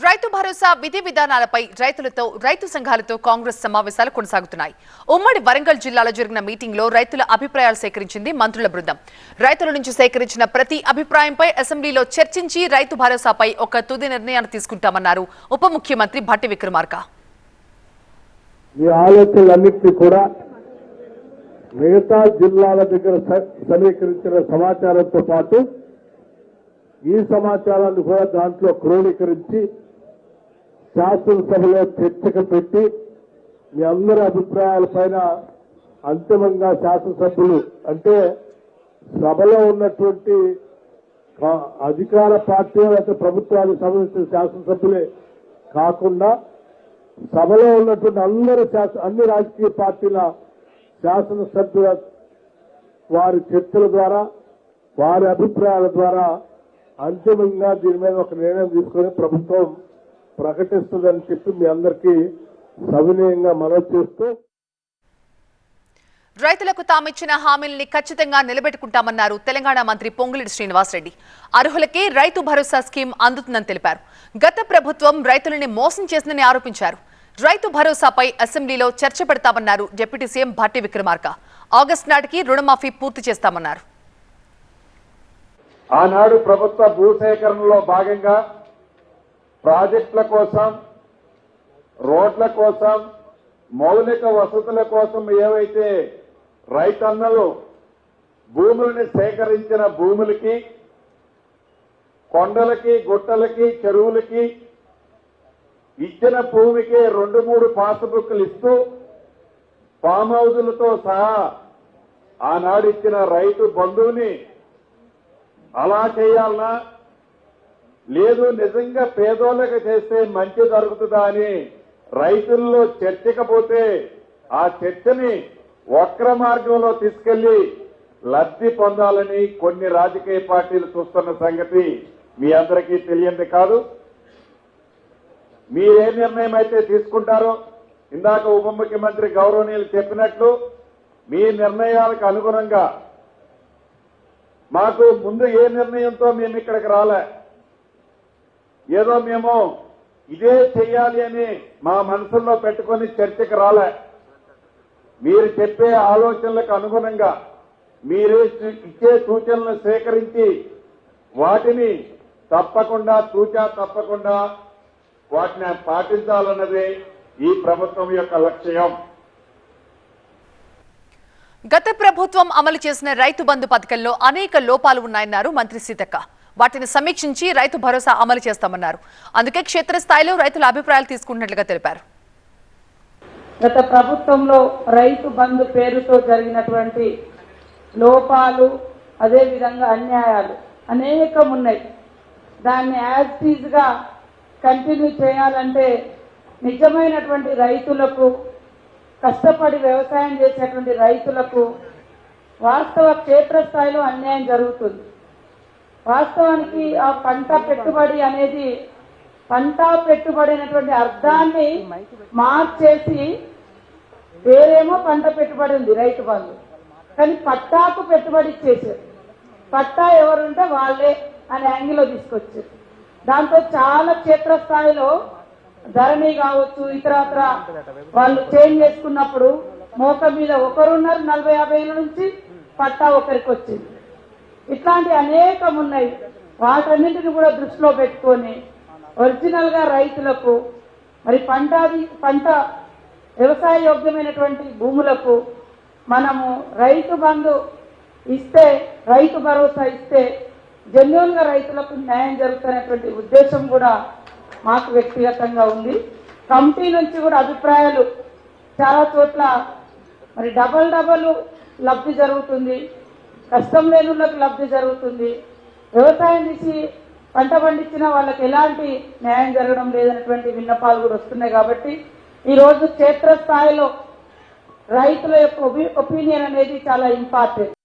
రైతు భరోసా విధి విధానాలపై రైతు సంఘాలతో కాంగ్రెస్ సమావేశాలు కొనసాగుతున్నాయి. ఉమ్మడి వరంగల్ జిల్లాలో జరిగిన మీటింగ్లో రైతుల అభిప్రాయాలు సేకరించింది మంత్రుల బృందం. రైతుల నుంచి సేకరించిన ప్రతి అభిప్రాయంపై అసెంబ్లీలో చర్చించి రైతు భరోసాపై ఒక తుది నిర్ణయాన్ని తీసుకుంటామన్నారు ఉప ముఖ్యమంత్రి భట్టి విక్రమార్క. ఈ ఆలోచనలన్నింటినీ కూడా మిగతా జిల్లాల దగ్గర సమీకరించిన సమాచారంతో పాటు ఈ సమాచారాన్ని కూడా దాంట్లో క్రోడీకరించి శాసనసభలో చర్చకు పెట్టి మీ అందరి అభిప్రాయాలపైన అంతిమంగా శాసనసభ్యులు అంటే సభలో ఉన్నటువంటి అధికార పార్టీ లేదా ప్రభుత్వానికి సంబంధించిన శాసనసభ్యులే కాకుండా సభలో ఉన్నటువంటి అన్ని రాజకీయ పార్టీల శాసనసభ్యుల వారి చర్చల ద్వారా వారి అభిప్రాయాల ద్వారా అంతిమంగా దీని మీద ఒక నిర్ణయం తీసుకుని ప్రభుత్వం ప్రకటిస్తుందని చెప్పి మీ అందరికీ సవినయంగా మనవి చేస్తూ రైతులకు తామిచ్చిన హామీల్ని ఖచ్చితంగా నిలబెట్టుకుంటామన్నారు తెలంగాణ మంత్రి పొంగులేటి శ్రీనివాసరెడ్డి. అర్హులకే రైతు భరోసా స్కీమ్ అందుతుందని తెలిపారు. గత ప్రభుత్వం రైతులని మోసం చేసిందని ఆరోపించారు. రైతు భరోసాపై అసెంబ్లీలో చర్చ పెడతామన్నారు deputy CM Bhatti Vikramarka. August నాటికి రుణమాఫీ పూర్తి చేస్తామన్నారు. ఆనాడు ప్రభుత్వ భూసేకరణలో భాగంగా ప్రాజెక్టుల కోసం, రోడ్ల కోసం, మౌలిక వసతుల కోసం ఏవైతే రైతన్నలు భూములని సేకరించిన భూములకి, కొండలకి, గుట్టలకి, చెరువులకి ఇచ్చిన భూమికి 2-3 పాస్బుక్లు ఇస్తూ ఫామ్ హౌజులతో సహా ఆనాడు ఇచ్చిన రైతు బంధువుని అలా చేయాలనా, లేదు నిజంగా పేదోళ్ళకి చేస్తే మంచి జరుగుతుందా అని రైతుల్లో చర్చకపోతే ఆ చర్చని వక్ర మార్గంలో తీసుకెళ్లి లబ్ధి పొందాలని కొన్ని రాజకీయ పార్టీలు చూస్తున్న సంగతి మీ అందరికీ తెలియంది కాదు. మీరే నిర్ణయం అయితే తీసుకుంటారో ఇందాక ఉప ముఖ్యమంత్రి గౌరవనీయులు చెప్పినట్లు మీ నిర్ణయాలకు అనుగుణంగా మాకు ముందు ఏ నిర్ణయంతో మేము ఇక్కడికి రాలే, ఏదో మేము ఇదే చెయ్యాలి అని మా మనసుల్లో పెట్టుకొని చర్చకు రాలే. మీరు చెప్పే ఆలోచనలకు అనుగుణంగా మీరు ఇచ్చే సూచనలను సేకరించి వాటిని తప్పకుండా తప్పకుండా వాటిని పాటించాలన్నదే ఈ ప్రభుత్వం యొక్క లక్ష్యం. గత ప్రభుత్వం అమలు చేసిన రైతు బంధు పథకంలో అనేక లోపాలు ఉన్నాయన్నారు మంత్రి సీతక్క. వాటిని సమీక్షించి రైతు భరోసా అమలు చేస్తామన్నారు. అందుకే క్షేత్రస్థాయిలో రైతుల అభిప్రాయాలు తీసుకుంటున్నట్లుగా తెలిపారు. గత ప్రభుత్వంలో రైతు బంధు పేరుతో జరిగినటువంటి లోపాలు, అదేవిధంగా అన్యాయాలు అనేకం ఉన్నాయి. దాన్ని యాజ్ టీజ్ గా కంటిన్యూ చేయాలంటే నిజమైనటువంటి రైతులకు, కష్టపడి వ్యవసాయం చేసేటువంటి రైతులకు వాస్తవ క్షేత్రస్థాయిలో అన్యాయం జరుగుతుంది. వాస్తవానికి ఆ పంట పెట్టుబడి అనేది అనేటువంటి అర్థాన్ని మార్చేసి వేరేమో పంట పెట్టుబడి ఉంది రైతు బంధు, కానీ పట్టాకు పెట్టుబడి ఇచ్చేసారు. పట్టా ఎవరుంటే వాళ్ళే అనే యాంగిల్లో తీసుకొచ్చారు. దాంతో చాలా క్షేత్రస్థాయిలో ధరణి కావచ్చు, ఇతరత్ర వాళ్ళు చేంజ్ చేసుకున్నప్పుడు మోక మీద ఒకరున్నారు, 40-50 ఏళ్ళ నుంచి పట్టా ఒకరికి వచ్చింది. ఇట్లాంటి అనేకం ఉన్నాయి. వాటన్నింటిని కూడా దృష్టిలో పెట్టుకొని ఒరిజినల్ గా రైతులకు మరి పంట వ్యవసాయ యోగ్యమైనటువంటి భూములకు మనము రైతు బంధు ఇస్తే, రైతు భరోసా ఇస్తే జెన్యూన్ గా రైతులకు న్యాయం జరుగుతున్నటువంటి ఉద్దేశం కూడా మాకు వ్యక్తిగతంగా ఉంది. కమిటీ నుంచి కూడా అభిప్రాయాలు చాలా చోట్ల మరి డబల్ లబ్ధి జరుగుతుంది, కష్టం లేనులకు లబ్ధి జరుగుతుంది, వ్యవసాయం చేసి పంట పండించిన వాళ్ళకి ఎలాంటి న్యాయం జరగడం లేదనేటువంటి విన్నపాలు కూడా వస్తున్నాయి. కాబట్టి ఈరోజు క్షేత్రస్థాయిలో రైతుల యొక్క ఒపీనియన్ అనేది చాలా ఇంపార్టెంట్.